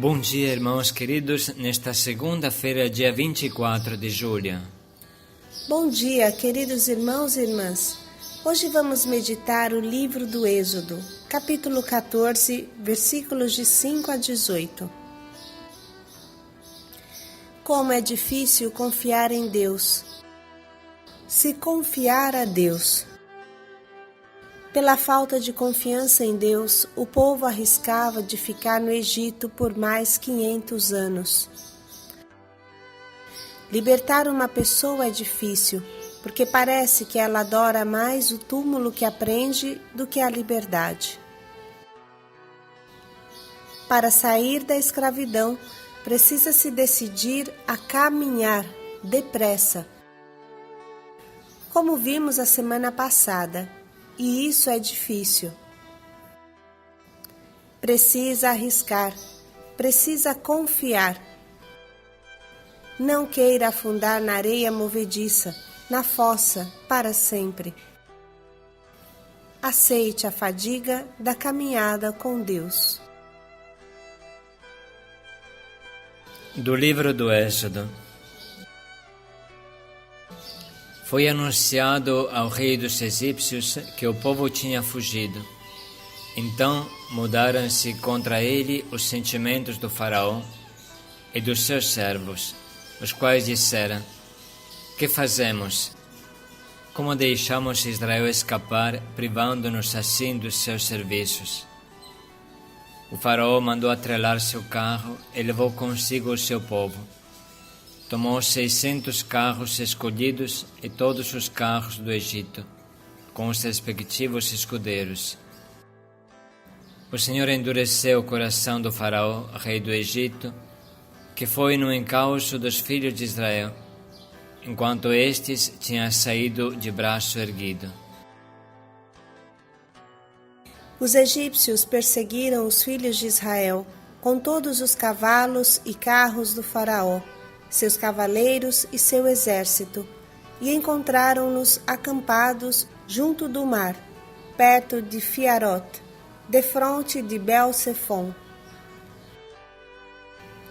Bom dia, irmãos queridos, nesta segunda-feira, dia 24 de julho. Bom dia, queridos irmãos e irmãs. Hoje vamos meditar o livro do Êxodo, capítulo 14, versículos de 5 a 18. Como é difícil confiar em Deus. Se confiar a Deus. Pela falta de confiança em Deus, o povo arriscava de ficar no Egito por mais 500 anos. Libertar uma pessoa é difícil, porque parece que ela adora mais o túmulo que aprende do que a liberdade. Para sair da escravidão, precisa se decidir a caminhar depressa, como vimos a semana passada. E isso é difícil. Precisa arriscar, precisa confiar. Não queira afundar na areia movediça, na fossa, para sempre. Aceite a fadiga da caminhada com Deus. Do livro do Êxodo. Foi anunciado ao rei dos egípcios que o povo tinha fugido. Então mudaram-se contra ele os sentimentos do faraó e dos seus servos, os quais disseram: Que fazemos? Como deixamos Israel escapar, privando-nos assim dos seus serviços? O faraó mandou atrelar seu carro e levou consigo o seu povo. Tomou 600 carros escolhidos e todos os carros do Egito, com os respectivos escudeiros. O Senhor endureceu o coração do faraó, rei do Egito, que foi no encalço dos filhos de Israel, enquanto estes tinham saído de braço erguido. Os egípcios perseguiram os filhos de Israel, com todos os cavalos e carros do faraó, seus cavaleiros e seu exército, e encontraram-nos acampados junto do mar, perto de Fiarot, defronte de Bel-Sefom.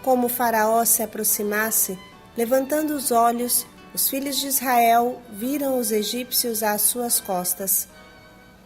Como o faraó se aproximasse, levantando os olhos, os filhos de Israel viram os egípcios às suas costas.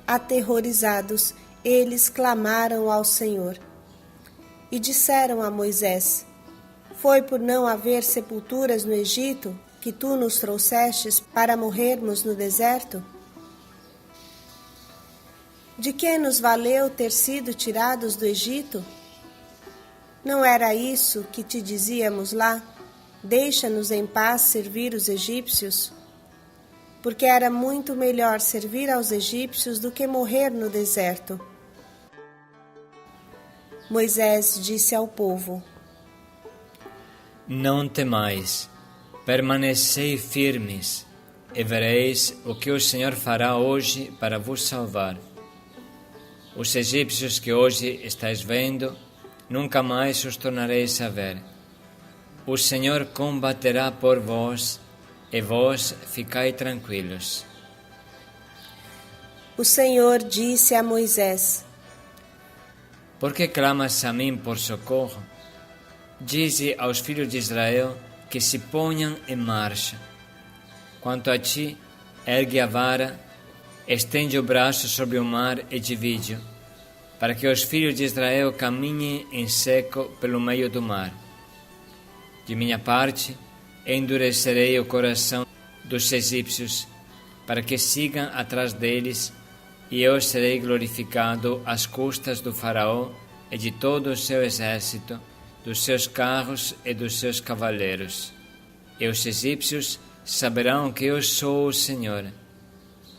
Aterrorizados, eles clamaram ao Senhor e disseram a Moisés: Foi por não haver sepulturas no Egito que tu nos trouxestes para morrermos no deserto? De que nos valeu ter sido tirados do Egito? Não era isso que te dizíamos lá? Deixa-nos em paz servir os egípcios? Porque era muito melhor servir aos egípcios do que morrer no deserto. Moisés disse ao povo: Não temais, permanecei firmes, e vereis o que o Senhor fará hoje para vos salvar. Os egípcios que hoje estáis vendo, nunca mais os tornareis a ver. O Senhor combaterá por vós, e vós ficai tranquilos. O Senhor disse a Moisés: Por que clamas a mim por socorro? Dize aos filhos de Israel que se ponham em marcha. Quanto a ti, ergue a vara, estende o braço sobre o mar e divide-o, para que os filhos de Israel caminhem em seco pelo meio do mar. De minha parte, endurecerei o coração dos egípcios, para que sigam atrás deles, e eu serei glorificado às custas do faraó e de todo o seu exército, dos seus carros e dos seus cavaleiros. E os egípcios saberão que eu sou o Senhor,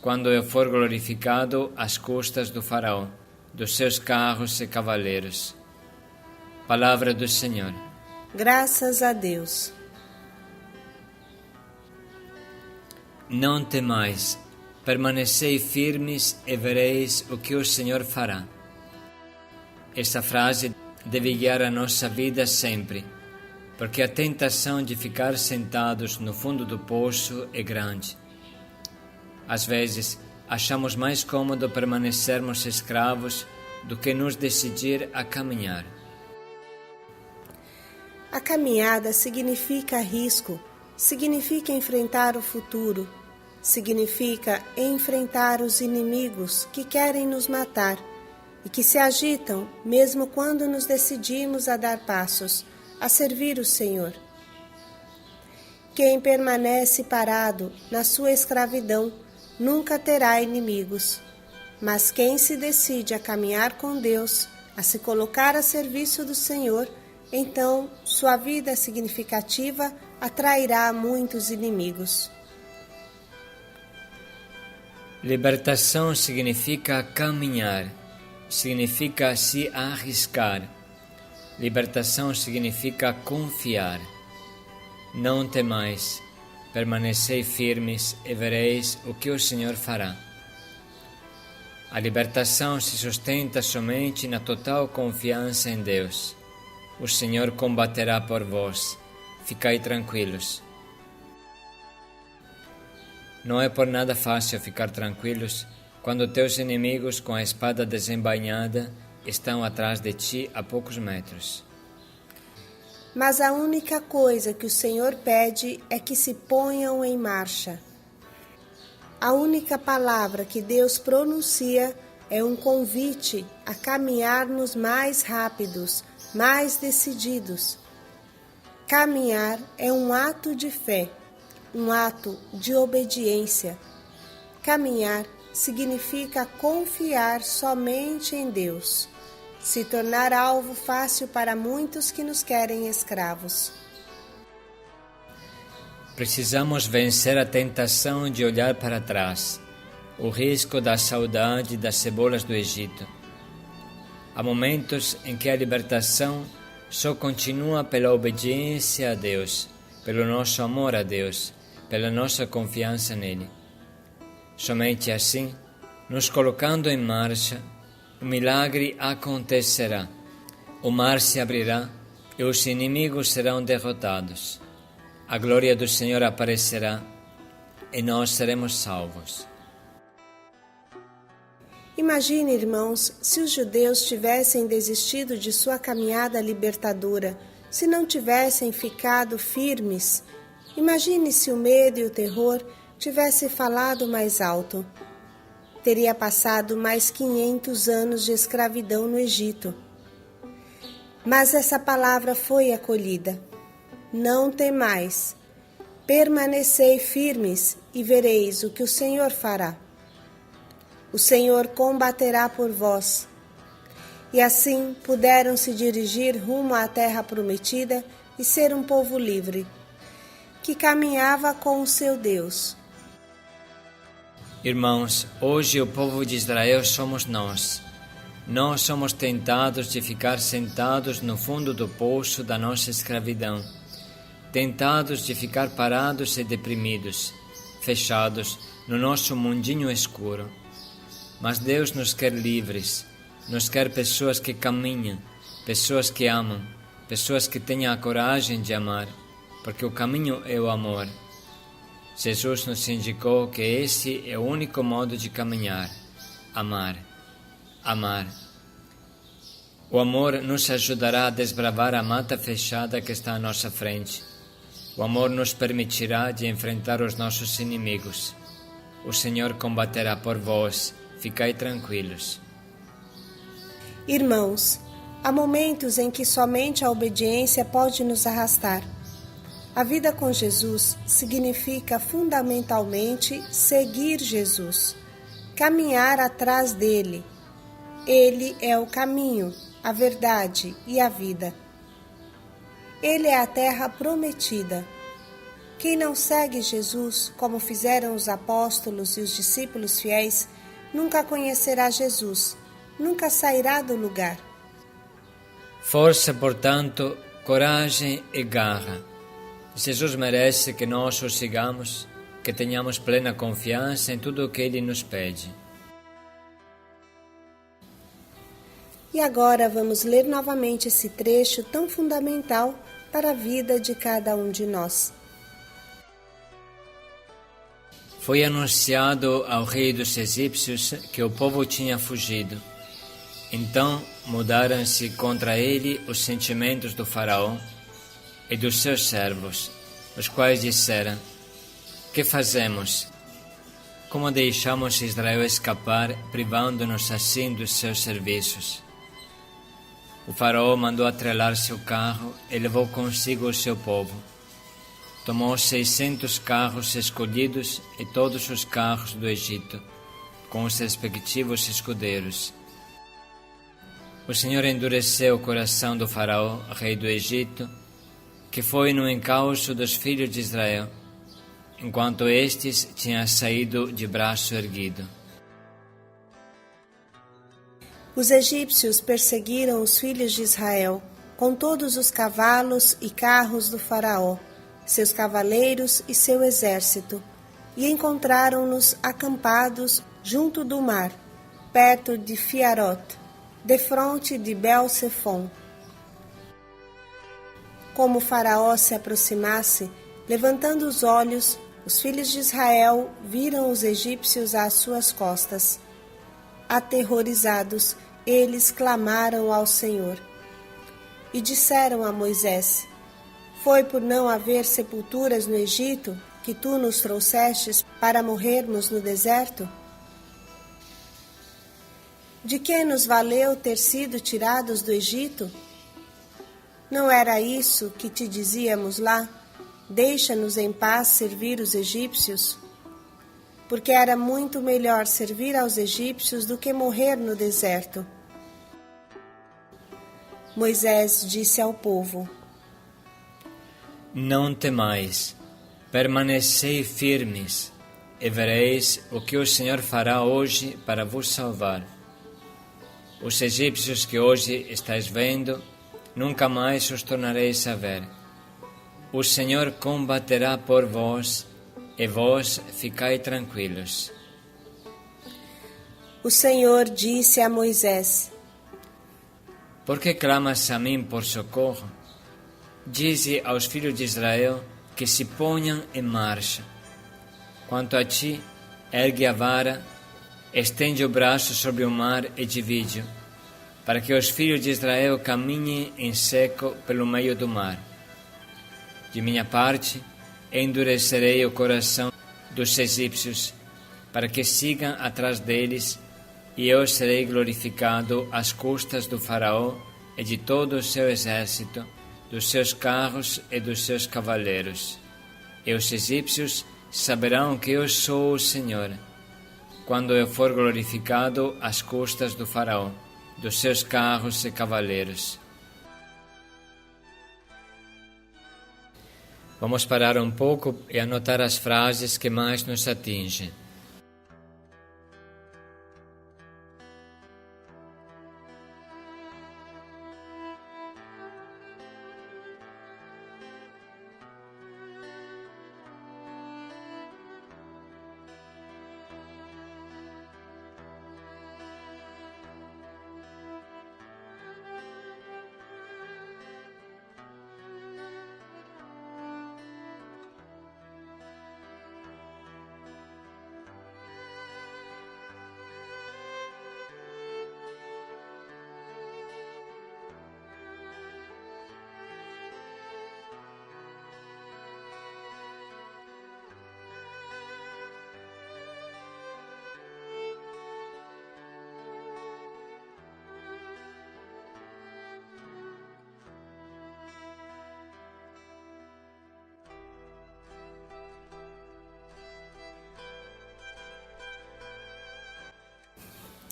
quando eu for glorificado às custas do faraó, dos seus carros e cavaleiros. Palavra do Senhor. Graças a Deus. Não temais, permanecei firmes e vereis o que o Senhor fará. Esta frase deve guiar a nossa vida sempre, porque a tentação de ficar sentados no fundo do poço é grande. Às vezes, achamos mais cômodo permanecermos escravos do que nos decidir a caminhar. A caminhada significa risco, significa enfrentar o futuro, significa enfrentar os inimigos que querem nos matar e que se agitam mesmo quando nos decidimos a dar passos, a servir o Senhor. Quem permanece parado na sua escravidão nunca terá inimigos, mas quem se decide a caminhar com Deus, a se colocar a serviço do Senhor, então sua vida significativa atrairá muitos inimigos. Libertação significa caminhar, significa se arriscar. Libertação significa confiar. Não temais, permanecei firmes e vereis o que o Senhor fará. A libertação se sustenta somente na total confiança em Deus. O Senhor combaterá por vós. Ficai tranquilos. Não é por nada fácil ficar tranquilos quando teus inimigos com a espada desembainhada estão atrás de ti a poucos metros. Mas a única coisa que o Senhor pede é que se ponham em marcha. A única palavra que Deus pronuncia é um convite a caminharmos mais rápidos, mais decididos. Caminhar é um ato de fé, um ato de obediência. Caminhar significa confiar somente em Deus, se tornar alvo fácil para muitos que nos querem escravos. Precisamos vencer a tentação de olhar para trás, o risco da saudade das cebolas do Egito. Há momentos em que a libertação só continua pela obediência a Deus, pelo nosso amor a Deus, pela nossa confiança nele. Somente assim, nos colocando em marcha, o milagre acontecerá. O mar se abrirá e os inimigos serão derrotados. A glória do Senhor aparecerá e nós seremos salvos. Imagine, irmãos, se os judeus tivessem desistido de sua caminhada libertadora, se não tivessem ficado firmes. Imagine se o medo e o terror tivessem falado mais alto. Teria passado mais 500 anos de escravidão no Egito. Mas essa palavra foi acolhida. Não temais, permanecei firmes e vereis o que o Senhor fará. O Senhor combaterá por vós. E assim puderam se dirigir rumo à terra prometida e ser um povo livre, que caminhava com o seu Deus. Irmãos, hoje o povo de Israel somos nós. Nós somos tentados de ficar sentados no fundo do poço da nossa escravidão, tentados de ficar parados e deprimidos, fechados no nosso mundinho escuro. Mas Deus nos quer livres, nos quer pessoas que caminham, pessoas que amam, pessoas que tenham a coragem de amar, porque o caminho é o amor. Jesus nos indicou que esse é o único modo de caminhar, amar, amar. O amor nos ajudará a desbravar a mata fechada que está à nossa frente. O amor nos permitirá de enfrentar os nossos inimigos. O Senhor combaterá por vós, ficai tranquilos. Irmãos, há momentos em que somente a obediência pode nos arrastar. A vida com Jesus significa fundamentalmente seguir Jesus, caminhar atrás dele. Ele é o caminho, a verdade e a vida. Ele é a terra prometida. Quem não segue Jesus, como fizeram os apóstolos e os discípulos fiéis, nunca conhecerá Jesus, nunca sairá do lugar. Força, portanto, coragem e garra. Jesus merece que nós o sigamos, que tenhamos plena confiança em tudo o que Ele nos pede. E agora vamos ler novamente esse trecho tão fundamental para a vida de cada um de nós. Foi anunciado ao rei dos egípcios que o povo tinha fugido. Então mudaram-se contra ele os sentimentos do faraó, e dos seus servos, os quais disseram: Que fazemos? Como deixamos Israel escapar, privando-nos assim dos seus serviços? O faraó mandou atrelar seu carro e levou consigo o seu povo. Tomou 600 carros escolhidos e todos os carros do Egito, com os respectivos escudeiros. O Senhor endureceu o coração do faraó, rei do Egito, que foi no encalço dos filhos de Israel, enquanto estes tinham saído de braço erguido. Os egípcios perseguiram os filhos de Israel, com todos os cavalos e carros do faraó, seus cavaleiros e seu exército, e encontraram-nos acampados junto do mar, perto de Fiarot, defronte de Bel-Sefon. Como o faraó se aproximasse, levantando os olhos, os filhos de Israel viram os egípcios às suas costas. Aterrorizados, eles clamaram ao Senhor. E disseram a Moisés: Foi por não haver sepulturas no Egito que tu nos trouxestes para morrermos no deserto? De que nos valeu ter sido tirados do Egito? Não era isso que te dizíamos lá? Deixa-nos em paz servir os egípcios? Porque era muito melhor servir aos egípcios do que morrer no deserto. Moisés disse ao povo: Não temais, permanecei firmes, e vereis o que o Senhor fará hoje para vos salvar. Os egípcios que hoje estáis vendo, nunca mais os tornareis a ver. O Senhor combaterá por vós, e vós ficai tranquilos. O Senhor disse a Moisés: Por que clamas a mim por socorro? Dize aos filhos de Israel que se ponham em marcha. Quanto a ti, ergue a vara, estende o braço sobre o mar e divide-o, para que os filhos de Israel caminhem em seco pelo meio do mar. De minha parte, endurecerei o coração dos egípcios, para que sigam atrás deles, e eu serei glorificado às custas do faraó e de todo o seu exército, dos seus carros e dos seus cavaleiros. E os egípcios saberão que eu sou o Senhor, quando eu for glorificado às custas do faraó, dos seus carros e cavaleiros. Vamos parar um pouco e anotar as frases que mais nos atingem.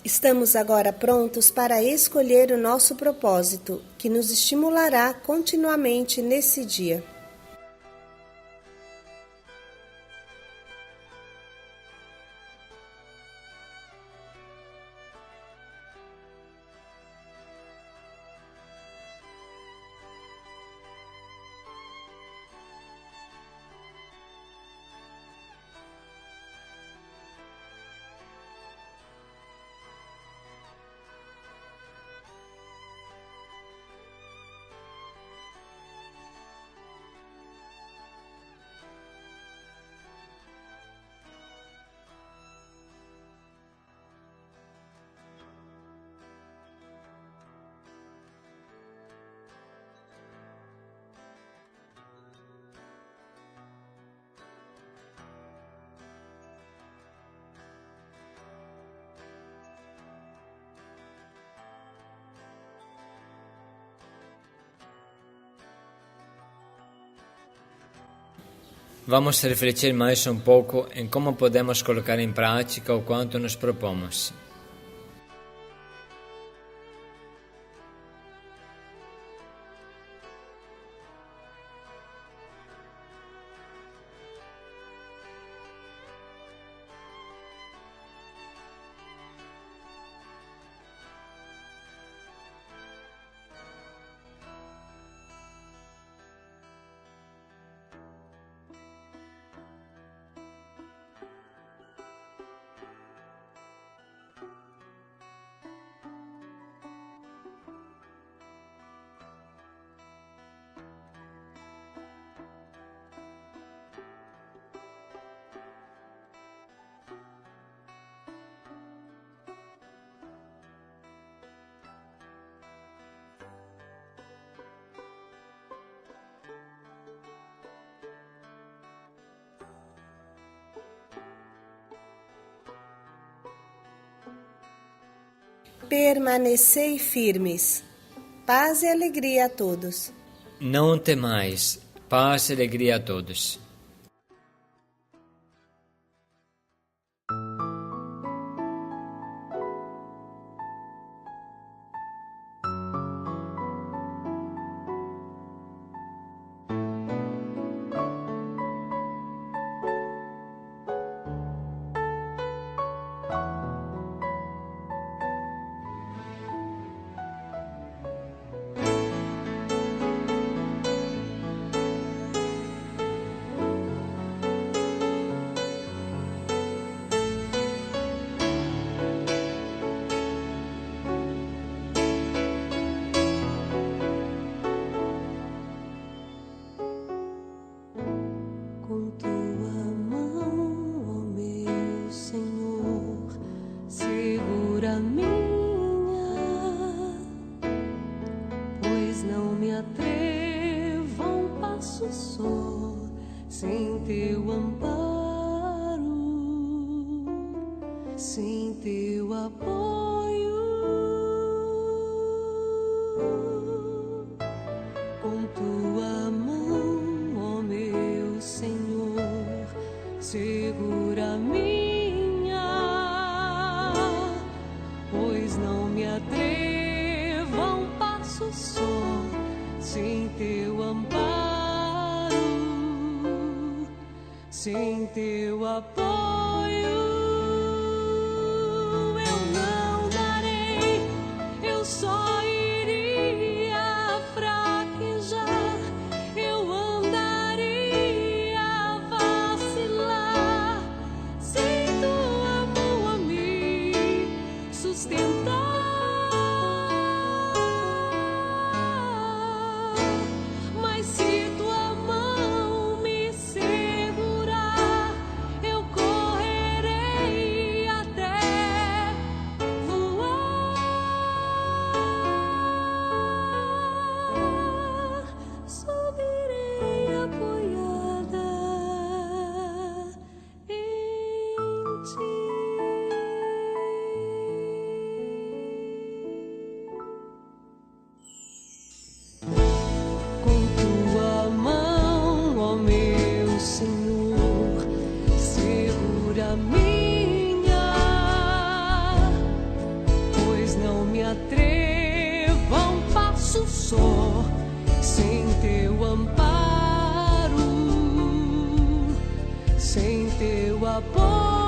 Estamos agora prontos para escolher o nosso propósito, que nos estimulará continuamente nesse dia. Vamos refletir mais um pouco em como podemos colocar em prática o quanto nos propomos. Permanecei firmes. Paz e alegria a todos. Não temais, paz e alegria a todos. Sem teu amparo, sem teu apoio, com tua mão, ó meu Senhor, segura minha, pois não me atrevo a um passo só, sem teu amparo. Sem teu apoio, eu não darei, eu só iria fraquejar, eu andaria a vacilar, sem tua mão a me sustentar. Mas se tua mão me segurar, eu correrei até voar, subirei apoiada em ti. Com tua mão, ó meu Senhor, segura minha, pois não me atrevo a um passo só, sem teu amparo, sem teu apoio.